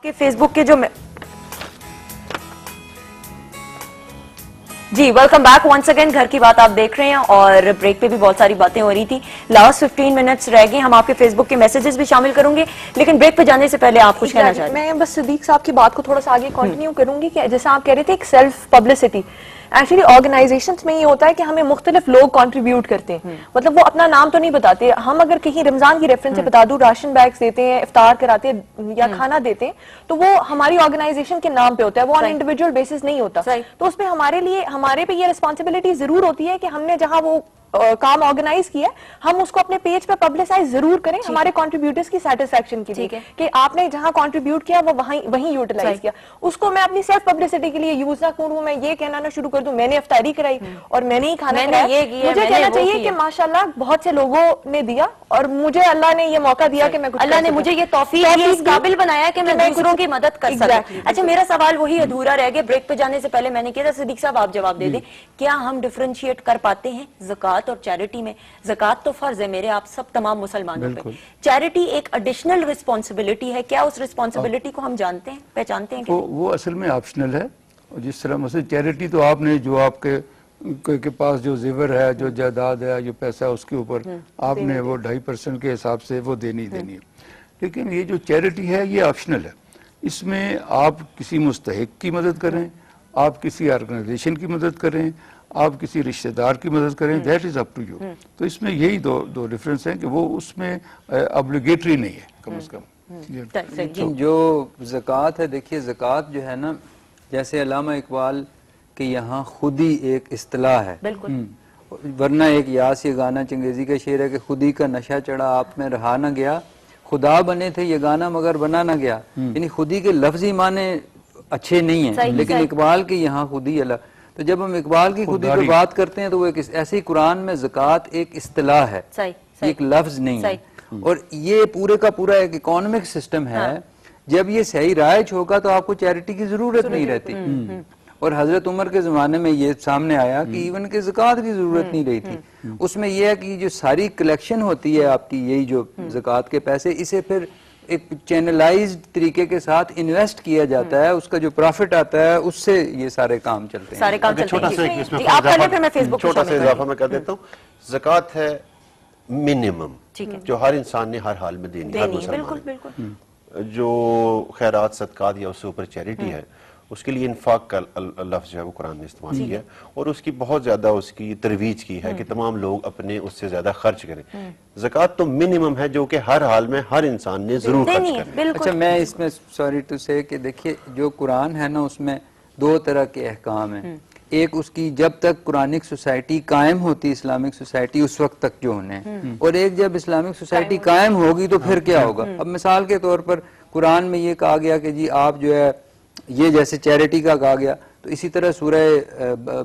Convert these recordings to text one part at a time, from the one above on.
کہ فیس بک کے جو جی ویلکم بیک ونس اگین. گھر کی بات آپ دیکھ رہے ہیں اور بریک پہ بھی بہت ساری باتیں ہو رہی تھی. لاسٹ 15 منٹس رہ گئے. ہم آپ کے فیس بک کے میسیجز بھی شامل کروں گے لیکن بریک پہ جانے سے پہلے آپ کچھ کہنا چاہتے ہیں؟ میں بس صدیق صاحب کی بات کو تھوڑا سا آگے کنٹینیو کروں گی کہ جیسا آپ کہہ رہے تھے ایک سیلف پبلسٹی. ایکچولی آرگنائزیشنز میں یہ ہوتا ہے کہ ہمیں مختلف لوگ کنٹریبیوٹ کرتے ہیں. مطلب وہ اپنا نام تو نہیں بتاتے. ہم اگر کہیں رمضان کی ریفرنس سے بتا دوں راشن بیگز دیتے ہیں, افطار کراتے ہیں یا کھانا دیتے ہیں تو وہ ہماری آرگنائزیشن کے نام پہ ہوتا ہے, وہ آن انڈیویجول بیسس نہیں ہوتا. تو اس پہ ہمارے پہ یہ ریسپانسبلٹی ضرور ہوتی ہے کہ ہم نے جہاں وہ کام آرگنائز کیا ہم اس کو اپنے پیج پہ پبلسائز ضرور کریں ہمارے کنٹریبیوٹرز کی سیٹسفیکشن کے لیے کہ آپ نے جہاں کنٹریبیوٹ کیا وہ وہیں یوٹیلائز کیا. اس کو میں اپنی سیلف پبلسٹی کے لیے یوز نہ کروں, میں یہ کہنا نہ شروع کر دوں میں نے افطاری کرائی اور میں نے ہی کھانا کھایا. مجھے کہنا چاہیے کہ ماشاءاللہ بہت سے لوگوں نے دیا اور مجھے اللہ نے یہ موقع دیا کہ میں اللہ نے مجھے یہ توفیق اس قابل بنایا کہ میں دوسروں کی مدد کر سکوں. اچھا میرا سوال وہی ادھورا رہ گیا. بریک پہ جانے سے پہلے میں نے کہا تھا صدیق صاحب آپ جواب دے دیں, کیا ہم ڈفرینشیٹ کر پاتے ہیں زکوٰۃ اور چیریٹی میں؟ زکوٰۃ تو فرض ہے میرے آپ سب تمام مسلمانوں پہ, چیریٹی ایک ایڈیشنل رسپانسبلٹی ہے. کیا اس رسپانسبلٹی کو ہم جانتے ہیں, پہچانتے ہیں؟ وہ اصل میں آپشنل ہے. جس طرح مثلا چیریٹی تو آپ نے جو آپ کے پاس جو زیور ہے, جو جائیداد ہے, جو پیسہ ہے اس کے اوپر آپ نے وہ 2.5% کے حساب سے وہ دینی ہے. لیکن یہ جو چیریٹی ہے یہ آپشنل ہے. اس میں آپ کسی مستحق کی مدد کریں, آپ کسی آرگنائزیشن کی مدد کریں, آپ کسی رشتہ دار کی مدد کریں, that is up to you. تو اس میں یہی دو ڈفرینس ہیں کہ وہ اس میں ابلیگیٹری نہیں ہے کم از کم. جو زکوٰۃ ہے, دیکھیے زکوٰۃ جو ہے نا, جیسے علامہ اقبال کہ یہاں خود ہی ایک اصطلاح ہے, ورنہ ایک یاس یہ گانا چنگیزی کا شعر ہے کہ خودی کا نشہ چڑھا آپ میں رہا نہ گیا, خدا بنے تھے یہ گانا مگر بنا نہ گیا. یعنی خودی کے لفظی معنی اچھے نہیں ہیں لیکن اقبال کے یہاں خودی الگ. تو جب ہم اقبال کی خودی پہ بات کرتے ہیں تو وہ ایسے ہی قرآن میں زکوٰۃ ایک اصطلاح ہے, ایک لفظ نہیں ہے. اور یہ پورے کا پورا ایک اکانومک سسٹم ہے. جب یہ صحیح رائج ہوگا تو آپ کو چیریٹی کی ضرورت نہیں رہتی. اور حضرت عمر کے زمانے میں یہ سامنے آیا کہ ایون کہ زکوٰۃ کی ضرورت نہیں رہی تھی. اس میں یہ ہے کہ جو ساری کلیکشن ہوتی ہے آپ کی, یہی جو زکوٰۃ کے پیسے, اسے پھر ایک چینلائزڈ طریقے کے ساتھ انویسٹ کیا جاتا ہے, اس کا جو پروفٹ آتا ہے اس سے یہ سارے کام چلتے ہیں. چھوٹا سا اضافہ میں کر دیتا ہوں. زکوٰۃ ہے منیمم جو ہر انسان نے ہر حال میں دینی, ہر مسلمان. جو خیرات صدقات یا اس سے اوپر چیریٹی ہے اس کے لیے انفاق کا لفظ جو ہے وہ قرآن نے استعمال کیا اور اس کی بہت زیادہ اس کی ترویج کی ہے کہ تمام لوگ اپنے اس سے زیادہ خرچ کریں. زکوٰۃ تو منیمم ہے جو کہ ہر حال میں ہر انسان نے ضرور خرچ کرنا. اچھا میں اس میں سوری ٹو سے کہ دیکھیے جو قرآن ہے نا اس میں دو طرح کے احکام ہیں. ایک اس کی جب تک قرآنک سوسائٹی قائم ہوتی, اسلامک سوسائٹی, اس وقت تک جو ہونے ہیں, اور ایک جب اسلامک سوسائٹی قائم ہوگی تو پھر کیا ہوگا. اب مثال کے طور پر قرآن میں یہ کہا گیا کہ جی آپ جو ہے یہ جیسے چیریٹی کا کہا گیا, تو اسی طرح سورہ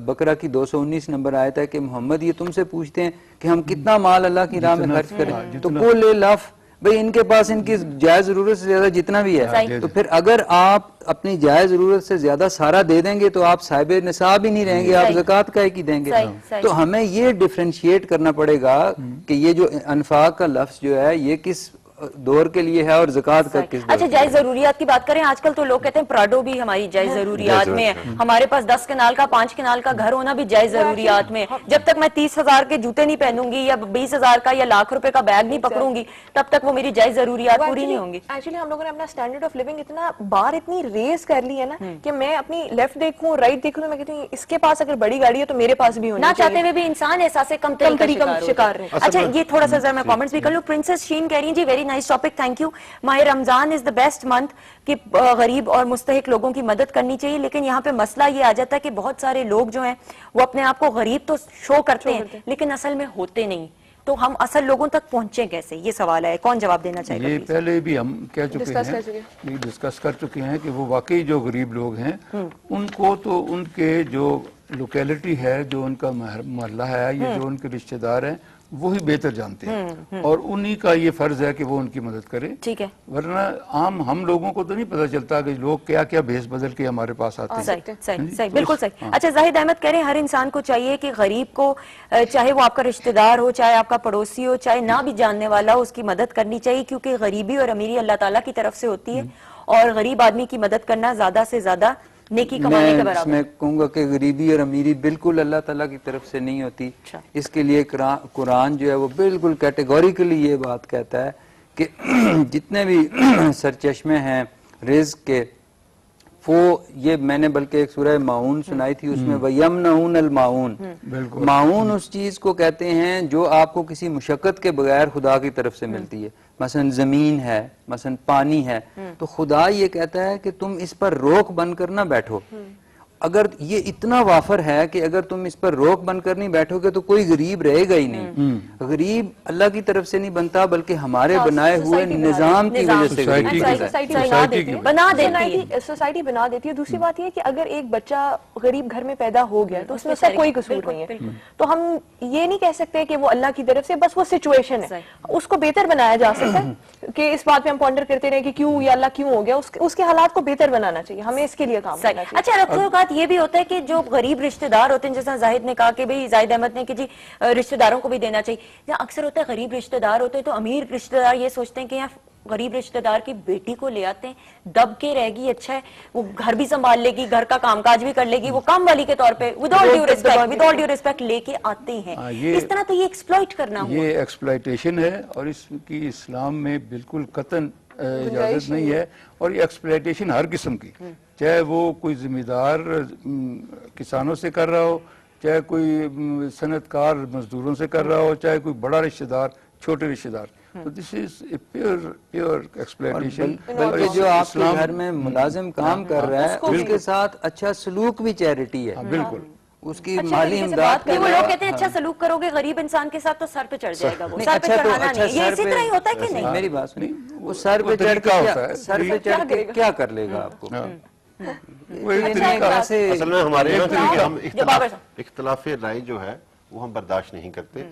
بقرہ کی 219 نمبر آیت ہے کہ محمد یہ تم سے پوچھتے ہیں کہ ہم کتنا مال اللہ کی راہ میں خرچ کریں, تو قل لف بھئی ان کے پاس ان کی جائز ضرورت سے زیادہ جتنا بھی ہے, تو پھر اگر آپ اپنی جائز ضرورت سے زیادہ سارا دے دیں گے تو آپ صاحب نصاب ہی نہیں رہیں گے, آپ زکوٰۃ کا ہی دیں گے. تو ہمیں یہ ڈیفرینشیٹ کرنا پڑے گا کہ یہ جو انفاق کا لفظ جو ہے یہ کس دور کے لیے ہے اور زکوٰۃ کا کس دور. اچھا جائز ضروریات کی بات کریں, آج کل تو لوگ کہتے ہیں پراڈو بھی ہماری جائز ضروریات میں ہے, ہمارے پاس 10 کنال کا 5 کنال کا گھر ہونا بھی جائز ضروریات میں. جب تک میں 30,000 کے جوتے نہیں پہنوں گی یا 20,000 کا یا لاکھ روپے کا بیگ نہیں پکڑوں گی تب تک وہ میری جائز ضروریات پوری نہیں ہوں گی. ایکچولی ہم لوگوں نے اپنا اسٹینڈرڈ آف لیونگ اتنا بار اتنی ریز کر لی ہے نا کہ میں اپنی لیفٹ دیکھوں رائٹ دیکھوں میں کہتی ہوں اس کے پاس اگر بڑی گاڑی ہے تو میرے پاس بھی ہونی چاہیے. نہ چاہتے ہوئے بھی انسان احساس کمتری کا شکار ہے. اچھا یہ تھوڑا سا ذرا میں کامنٹس بھی کر لوں. پرنسس شین کہہ رہی ہیں جی very nice topic, thank you. ماہ رمضان از دا بیسٹ منتھ کہ غریب اور مستحق لوگوں کی مدد کرنی چاہیے, لیکن یہاں پہ مسئلہ یہ آ جاتا ہے کہ بہت سارے لوگ جو ہیں وہ اپنے آپ کو غریب تو شو کرتے ہیں لیکن اصل میں ہوتے نہیں. تو ہم اصل لوگوں تک پہنچیں کیسے, یہ سوال ہے. کون جواب دینا چاہے گا؟ یہ پہلے بھی ہم کہہ چکے ہیں, ڈسکس کر چکے ہیں کہ وہ واقعی جو غریب لوگ ہیں ان کو تو ان کے جو لوکیلٹی ہے, جو ان کا محلہ ہے, یہ جو ان کے رشتہ دار ہیں وہی بہتر جانتے ہیں اور انہی کا یہ فرض ہے کہ وہ ان کی مدد کریں. ٹھیک ہے, ورنہ عام ہم لوگوں کو تو نہیں پتہ چلتا کہ لوگ کیا کیا بھیس بدل کے ہمارے پاس آتے ہیں. صحیح بالکل صحیح. اچھا زاہد احمد کہہ رہے ہیں ہر انسان کو چاہیے کہ غریب کو, چاہے وہ آپ کا رشتہ دار ہو, چاہے آپ کا پڑوسی ہو, چاہے نہ بھی جاننے والا ہو, اس کی مدد کرنی چاہیے کیونکہ غریبی اور امیری اللہ تعالیٰ کی طرف سے ہوتی ہے اور غریب آدمی کی مدد کرنا زیادہ سے زیادہ نیکی کمانے کے برابر. میں کہوں گا کہ غریبی اور امیری بالکل اللہ تعالیٰ کی طرف سے نہیں ہوتی. اس کے لیے قرآن جو ہے وہ بالکل کیٹیگوریکلی یہ بات کہتا ہے کہ جتنے بھی سرچشمے ہیں رزق کے، وہ یہ میں نے بلکہ ایک سورہ معون سنائی تھی، اس میں وَيَمْنَعُونَ الْمَعُونَ، معون اس چیز کو کہتے ہیں جو آپ کو کسی مشقت کے بغیر خدا کی طرف سے ملتی ہے. مثلا زمین ہے، مثلا پانی ہے، تو خدا یہ کہتا ہے کہ تم اس پر روک بن کر نہ بیٹھو. اگر یہ اتنا وافر ہے کہ اگر تم اس پر روک بن کر نہیں بیٹھو گے تو کوئی غریب رہے گا ہی نہیں. غریب اللہ کی طرف سے نہیں بنتا بلکہ ہمارے بنائے ہوئے نظام کی وجہ سے سوسائٹی بنا دیتی ہے. دوسری بات یہ کہ اگر ایک بچہ غریب گھر میں پیدا ہو گیا تو اس میں اس کا کوئی قصور نہیں ہے، تو ہم یہ نہیں کہہ سکتے کہ وہ اللہ کی طرف سے، بس وہ سچویشن ہے. اس کو بہتر بنایا جا سکتا ہے کہ اس بات پہ ہم پونڈر کرتے رہے کہ کیوں یا اللہ کیوں ہو گیا، اس کے حالات کو بہتر بنانا چاہیے. ہمیں اس کے لیے کام کرنا چاہیے. اچھا رکھو بات یہ بھی ہوتا ہے کہ جو غریب رشتہ دار ہوتے ہیں، جیسا زاہد نے کہا کہ بھئی زاہد احمد نے کہ جی رشتہ داروں کو بھی دینا چاہیے، یا اکثر ہوتا ہے غریب رشتہ دار ہوتے ہیں تو امیر رشتہ دار یہ سوچتے ہیں کہ یہاں غریب رشتہ دار کی بیٹی کو لے آتے ہیں، دب کے رہ گی، اچھا ہے وہ گھر بھی سنبھال لے گی، گھر کا کام کاج بھی کر لے گی، وہ کام والی کے طور پہ ود آل ڈیو ریسپیکٹ لے کے آتے ہیں. اس طرح تو یہ ایکسپلائٹ کرنا ہوا، یہ ایکسپلائٹیشن ہے اور اس کی اسلام میں بالکل قطعاً اجازت نہیں ہے. اور یہ ایکسپلائٹیشن ہر قسم کی، چاہے وہ کوئی ذمہ دار کسانوں سے کر رہا ہو، چاہے کوئی صنعت کار مزدوروں سے کر رہا ہو، چاہے کوئی بڑا رشتہ دار چھوٹے رشتہ دار. تو دس از اے پیور ایکسپلائٹیشن. بلکہ جو آپ کے گھر میں ملازم کام کر رہا ہے اس کے ساتھ اچھا سلوک بھی چیریٹی ہے. بالکل اس کی مالی امداد وہ لوگ کہتے ہیں اچھا سلوک کرو گے غریب انسان کے ساتھ تو سر پہ چڑھ جائے گا، وہ سر پہ چڑھانا نہیں. یہ اسی طرح ہی ہوتا ہے کہ نہیں؟ میری بات سنیں، وہ سر پہ چڑھ کے کیا کر لے گا آپ کو؟ اصل میں ہمارے ہم اختلاف رائے جو ہے وہ ہم برداشت نہیں کرتے،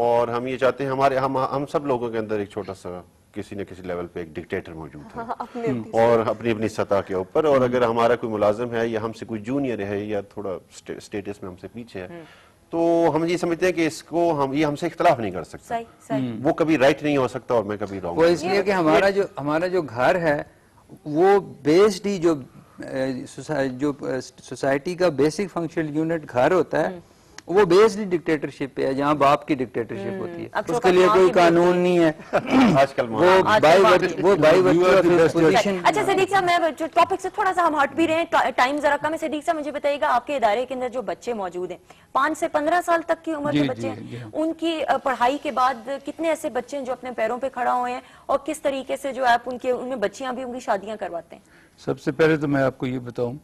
اور ہم یہ چاہتے ہیں ہم سب لوگوں کے اندر ایک چھوٹا سا کسی نہ کسی لیول پہ ایک ڈکٹیٹر موجود ہے اور اپنی سطح کے اوپر. اور اگر ہمارا کوئی ملازم ہے یا ہم سے کوئی جونیئر ہے یا تھوڑا سٹیٹس میں ہم سے پیچھے ہے تو ہم یہ سمجھتے ہیں کہ اس کو یہ ہم سے اختلاف نہیں کر سکتا، وہ کبھی رائٹ نہیں ہو سکتا اور میں کبھی رانگ. وہ اس لیے کہ ہمارا جو گھر ہے وہ بیسڈ ہی جو سوسائٹی کا بیسک فنکشنل یونٹ گھر ہوتا ہے وہ بیسڈ ڈکٹیٹرشپ پہ ہے، جہاں باپ کی ڈکٹیٹرشپ ہوتی ہے. اس کے لیے کوئی قانون نہیں ہے آج کل. اچھا صدیق صاحب، میں جو ٹاپک سے تھوڑا سا ہم ہٹ بھی رہے ہیں، ٹائم ذرا کم ہے. صدیق صاحب مجھے بتائیے گا آپ کے ادارے کے اندر جو بچے موجود ہیں 5 سے 15 سال تک کی عمر کے بچے ہیں، ان کی پڑھائی کے بعد کتنے ایسے بچے ہیں جو اپنے پیروں پہ کھڑا ہوئے ہیں، اور کس طریقے سے جو آپ ان میں بچیاں بھی ان کی شادیاں کرواتے ہیں؟ سب سے پہلے تو میں آپ کو یہ بتاؤں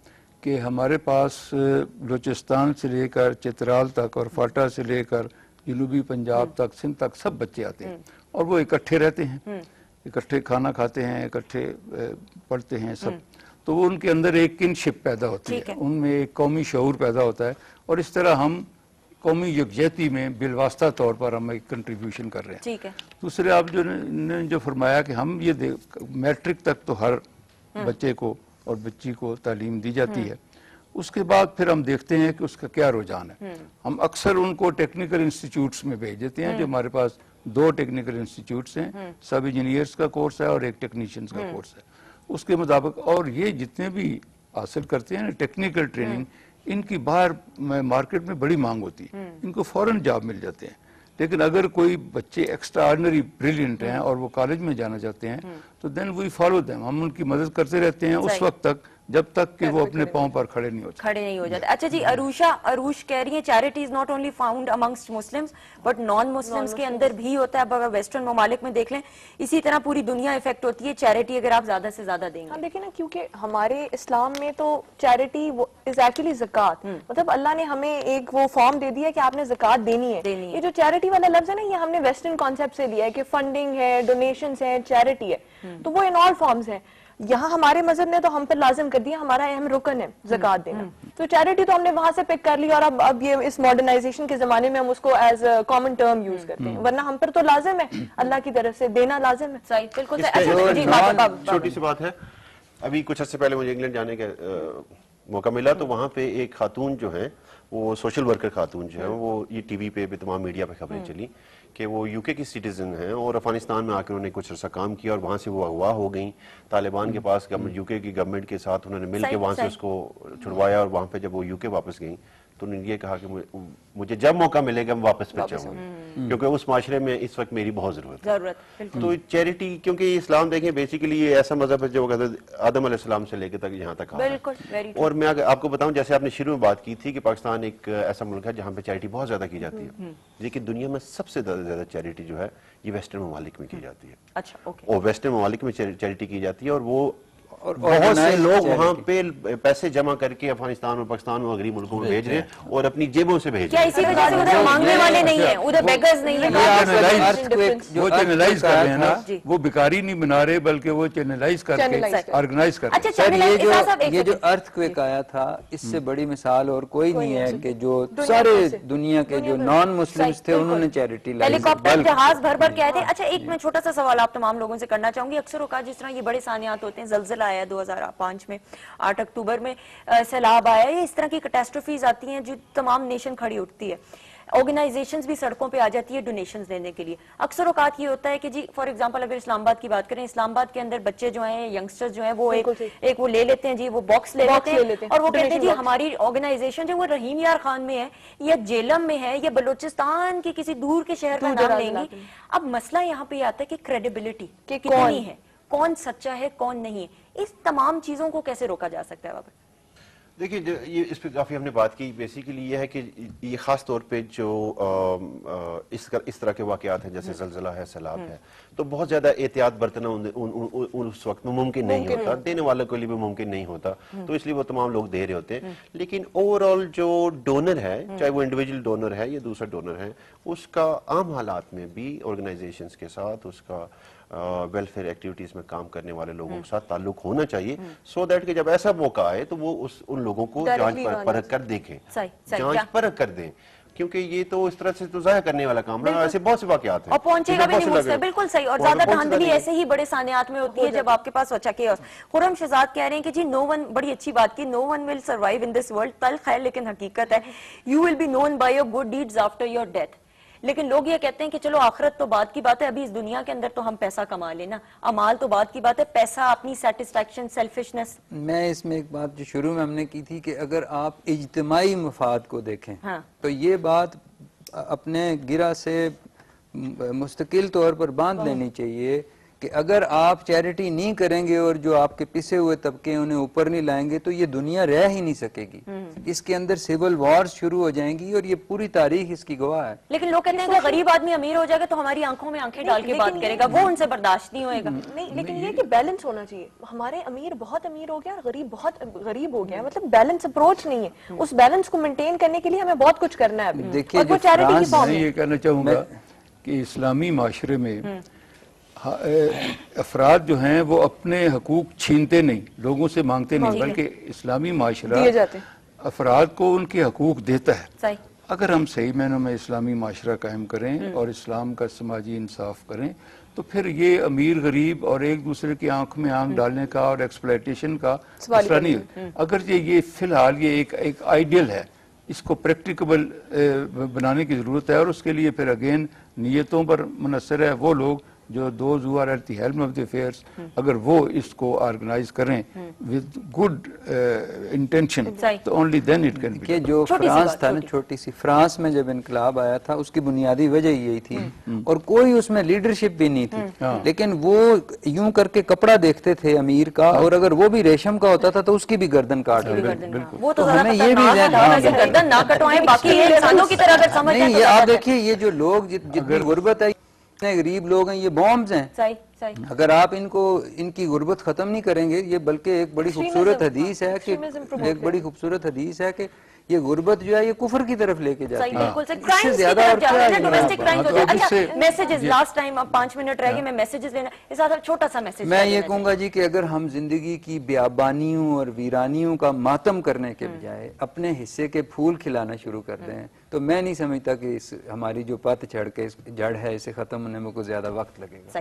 کہ ہمارے پاس بلوچستان سے لے کر چترال تک اور فاٹا سے لے کر جنوبی پنجاب تک، سندھ تک سب بچے آتے ہیں اور وہ اکٹھے رہتے ہیں، اکٹھے کھانا کھاتے ہیں، اکٹھے پڑھتے ہیں سب. تو وہ ان کے اندر ایک کنشپ پیدا ہوتی ہے، ان میں ایک قومی شعور پیدا ہوتا ہے، اور اس طرح ہم قومی یکجہتی میں بالواسطہ طور پر ہم ایک کنٹریبیوشن کر رہے ہیں. دوسرے آپ جو فرمایا کہ ہم یہ میٹرک تک تو ہر بچے کو اور بچی کو تعلیم دی جاتی ہے، اس کے بعد پھر ہم دیکھتے ہیں کہ اس کا کیا رجحان ہے. ہم اکثر ان کو ٹیکنیکل انسٹیٹیوٹس میں بھیج دیتے ہیں، جو ہمارے پاس 2 ٹیکنیکل انسٹیٹیوٹس ہیں، سب انجینئرس کا کورس ہے اور ایک ٹیکنیشینز کا کورس ہے. اس کے مطابق اور یہ جتنے بھی حاصل کرتے ہیں ٹیکنیکل ٹریننگ، ان کی باہر مارکیٹ میں بڑی مانگ ہوتی ہے، ان کو فوراً جاب مل جاتے ہیں. لیکن اگر کوئی بچے ایکسٹرا آرڈنری بریلینٹ ہیں اور وہ کالج میں جانا چاہتے ہیں تو دین وی فالو دیم، ہم ان کی مدد کرتے رہتے ہیں اس وقت تک جب تک کہ وہ اپنے پاؤں پر کھڑے نہیں ہو جاتے. اچھا جی، عروش کہہ رہی ہیں charity is not only found amongst Muslims but non Muslims کے اندر بھی ہوتا ہے. اگر ویسٹرن ممالک میں دیکھ لیں اسی طرح پوری دنیا افیکٹ ہوتی ہے چیریٹی اگر آپ زیادہ سے زیادہ دیں گے. دیکھیں نا، کیونکہ ہمارے اسلام میں تو چیریٹی از ایکچولی زکوٰۃ، مطلب اللہ نے ہمیں ایک وہ فارم دے دیا کہ آپ نے زکوٰۃ دینی ہے. یہ جو چیریٹی والا لفظ ہے نا، یہ ہم نے ویسٹرن کانسیپٹ سے لیا ہے کہ فنڈنگ ہے، ڈونیشنز ہیں، چیریٹی ہے، تو وہ ان آل فارمز ہیں. یہاں ہمارے مذہب نے تو ہم پر لازم کر دیا، ہمارا اہم رکن ہے زکوٰۃ دینا. تو چیریٹی تو ہم نے وہاں سے پک کر لی، اور اب یہ اس ماڈرنائزیشن کے زمانے میں ہم اس کو as a common term use کرتے ہیں، ورنہ ہم پر تو لازم ہے، اللہ کی طرف سے دینا لازم ہے. صحیح، بالکل. چھوٹی سی بات ہے، ابھی کچھ عرصے پہلے مجھے انگلینڈ جانے کا موقع ملا تو وہاں پہ ایک خاتون جو ہیں وہ سوشل ورکر خاتون جو ہیں وہ یہ ٹی وی پہ تمام میڈیا پہ خبریں چلی کہ وہ یو کے کی سٹیزن ہیں اور افغانستان میں آ کے انہوں نے کچھ عرصہ کام کیا اور وہاں سے وہ اغوا ہو گئیں طالبان کے پاس یو کے کی گورنمنٹ کے ساتھ انہوں نے مل کے وہاں سے اس کو چھڑوایا اور وہاں پہ جب وہ یو کے واپس گئیں تو انہوں نے یہ کہا کہ مجھے جب موقع ملے گا میں واپس پھر چاہوں گی کیونکہ اس معاشرے میں اس وقت میری بہت ضرورت ہے. تو چیریٹی کیونکہ اسلام دیکھیں بیسیکلی یہ ایسا مذہب ہے جو آدم علیہ السلام سے لے کے تک یہاں تک آ رہا ہے. اور میں آپ کو بتاؤں جیسے آپ نے شروع میں بات کی تھی کہ پاکستان ایک ایسا ملک ہے جہاں پہ چیریٹی بہت زیادہ کی جاتی ہے لیکن دنیا میں سب سے زیادہ چیریٹی جو ہے یہ ویسٹرن ممالک میں کی جاتی ہے. اور ویسٹرن ممالک میں چیریٹی کی جاتی ہے اور وہ بہت سے لوگ وہاں پہ پیسے جمع کر کے افغانستان اور پاکستان اور غریب ملکوں میں بھیج رہے ہیں اور اپنی جیبوں سے بھیج رہے ہیں. اسی وجہ سے ادھر مانگنے والے نہیں ہیں, ادھر بیگرز نہیں ہیں. وہ چینلائز کر رہے ہیں نا, وہ بیکاری نہیں بنا رہے بلکہ وہ چینلائز کر کے آرگنائز کر رہے ہیں. اچھا یہ جو ارتھ کویک آیا تھا اس سے بڑی مثال اور کوئی نہیں ہے کہ جو سارے دنیا کے جو نان مسلمز تھے انہوں نے چیریٹی لائی. ہیلی کاپٹر جہاز بھر بھر کے آئے تھے. اچھا ایک میں چھوٹا سا سوال آپ تمام لوگوں سے کرنا چاہوں گی. اکثر اوقات جس طرح یہ بڑے سانحات ہوتے ہیں, زلزلہ آیا 2005 میں 8 اکتوبر میں, سیلاب آیا, یہ اس طرح کی کیٹاسٹروفیز آتی ہیں جو تمام نیشن کھڑی اٹھتی ہے, آرگنائزیشنز بھی سڑکوں پہ آ جاتی ہے ڈونیشنز دینے کے لیے. اکثر اوقات یہ ہوتا ہے کہ جی فار ایگزامپل اگر اسلام آباد کی بات کریں, اسلام آباد کے اندر بچے جو ہیں ینگسٹرز جو ہیں وہ ایک وہ لے لیتے ہیں جی, وہ باکس لے لیتے ہیں اور وہ کہتے ہیں جی ہماری آرگنائزیشن جو وہ رحیم یار خان میں ہے یا جیلم میں ہے یا بلوچستان کے کسی دور کے شہر کا نام لیں گی. اب مسئلہ یہاں پہ آتا ہے کہ کریڈیبلٹی کتنی ہے, کون سچا ہے کون نہیں ہے, اس تمام چیزوں کو کیسے روکا جا سکتا ہے؟ بابر دیکھیں یہ اس پہ کافی ہم نے بات کی. بیسیکلی یہ ہے کہ یہ خاص طور پہ جو اس طرح کے واقعات ہیں جیسے زلزلہ ہے, سیلاب ہے, تو بہت زیادہ احتیاط برتنا اس وقت میں ممکن نہیں ہوتا, دینے والوں کے لیے بھی ممکن نہیں ہوتا, تو اس لیے وہ تمام لوگ دے رہے ہوتے ہیں. لیکن اوور آل جو ڈونر ہے, چاہے وہ انڈیویجول ڈونر ہے یا دوسرا ڈونر ہے, اس کا عام حالات میں بھی آرگنائزیشنز کے ساتھ اس کا ویلفیئر ایکٹیویٹیز میں کام کرنے والے لوگوں کے ساتھ تعلق ہونا چاہیے, سو دیٹ کہ جب ایسا موقع آئے تو وہ ان لوگوں کو جانچ پرکھ کر دیکھیں, جانچ پرکھ کر دیں, کیونکہ یہ تو اس طرح سے تو ضائع کرنے والا کام ہے. ایسے بہت سے واقعات ہیں اور پہنچے گا بھی نہیں مجھ سے, بالکل صحیح. اور زیادہ دھاندلی ایسے ہی بڑے سانحات میں ہوتی ہے جب آپ کے پاس اچھا کیوس. خرم شہزاد کہہ رہے ہیں کہ جی نو ون, بڑی اچھی بات کی, no one will survive in this world. تلخ ہے لیکن حقیقت ہے, you will be known by your good deeds after your death. لیکن لوگ یہ کہتے ہیں کہ چلو آخرت تو بات کی بات ہے, ابھی اس دنیا کے اندر تو ہم پیسہ کما لینا, امال تو بات کی بات ہے, پیسہ, اپنی سیٹسفیکشن, سیلفشنس. میں اس میں ایک بات جو شروع میں ہم نے کی تھی کہ اگر آپ اجتماعی مفاد کو دیکھیں تو یہ بات اپنے گرہ سے مستقل طور پر باندھ لینی چاہیے کہ اگر آپ چیریٹی نہیں کریں گے اور جو آپ کے پسے ہوئے طبقے انہیں اوپر نہیں لائیں گے تو یہ دنیا رہ ہی نہیں سکے گی. اس کے اندر سیول وارز شروع ہو جائیں گی اور یہ پوری تاریخ اس کی گواہ ہے. لیکن لوگ کہتے ہیں کہ غریب آدمی امیر ہو جائے گا تو ہماری آنکھوں میں آنکھیں ڈال کے بات کرے گا, وہ ان سے برداشت نہیں ہوئے گا. نہیں, لیکن یہ کہ بیلنس ہونا چاہیے. ہمارے امیر بہت امیر ہو گیا اور غریب بہت غریب ہو گیا, مطلب بیلنس اپروچ نہیں ہے. اس بیلنس کو مینٹین کرنے کے لیے ہمیں بہت کچھ کرنا ہے ابھی. دیکھیے وہ چیریٹی کی فارم میں یہ کہنا چاہوں گا کہ اسلامی معاشرے میں افراد جو ہیں وہ اپنے حقوق چھینتے نہیں, لوگوں سے مانگتے نہیں, بلکہ اسلامی معاشرہ افراد کو ان کے حقوق دیتا ہے. اگر ہم صحیح معنوں میں اسلامی معاشرہ قائم کریں اور اسلام کا سماجی انصاف کریں تو پھر یہ امیر غریب اور ایک دوسرے کی آنکھ میں آنکھ ڈالنے کا اور ایکسپلائٹیشن کا مسئلہ نہیں ہے. اگرچہ یہ فی الحال یہ ایک آئیڈیل ہے, اس کو پریکٹیکیبل بنانے کی ضرورت ہے, اور اس کے لیے پھر اگین نیتوں پر منحصر ہے. وہ لوگ جو those who are at the helm of the affairs, اگر وہ اس کو آرگنائز کریں ود گڈ انٹینشن تو only then it can be. کہ جو فرانس تھا نا, چھوٹی سی فرانس میں جب انقلاب آیا تھا اس کی بنیادی وجہ یہی تھی, اور کوئی اس میں لیڈرشپ بھی نہیں تھی, لیکن وہ یوں کر کے کپڑا دیکھتے تھے امیر کا, اور اگر وہ بھی ریشم کا ہوتا تھا تو اس کی بھی گردن کاٹ وہ تو ہمیں یہ بھی گردن نہ کٹوائیں, باقی انسانوں کی طرح اگر سمجھ نہیں. یہ آپ دیکھیے یہ جو لوگ جتنی غربت ہے, غریب لوگ ہیں, یہ بومبز ہیں. اگر آپ ان کی غربت ختم نہیں کریں گے, یہ بلکہ ایک بڑی خوبصورت حدیث ہے کہ یہ غربت جو ہے یہ کفر کی طرف لے کے جاتی ہے. اس سے زیادہ اور کیا ہے. میسیجز لاسٹ ٹائم, اب 5 منٹ رہ گئے, میں میسیجز لینا, اس کا چھوٹا سا میسیج میں یہ کہوں گا جی کہ اگر ہم زندگی کی بیابانیوں اور ویرانیوں کا ماتم کرنے کے بجائے اپنے حصے کے پھول کھلانا شروع کر دیں تو میں نہیں سمجھتا کہ ہماری جو پت چڑھ کے جڑ ہے اسے ختم ہونے میں کوئی زیادہ وقت لگے گا.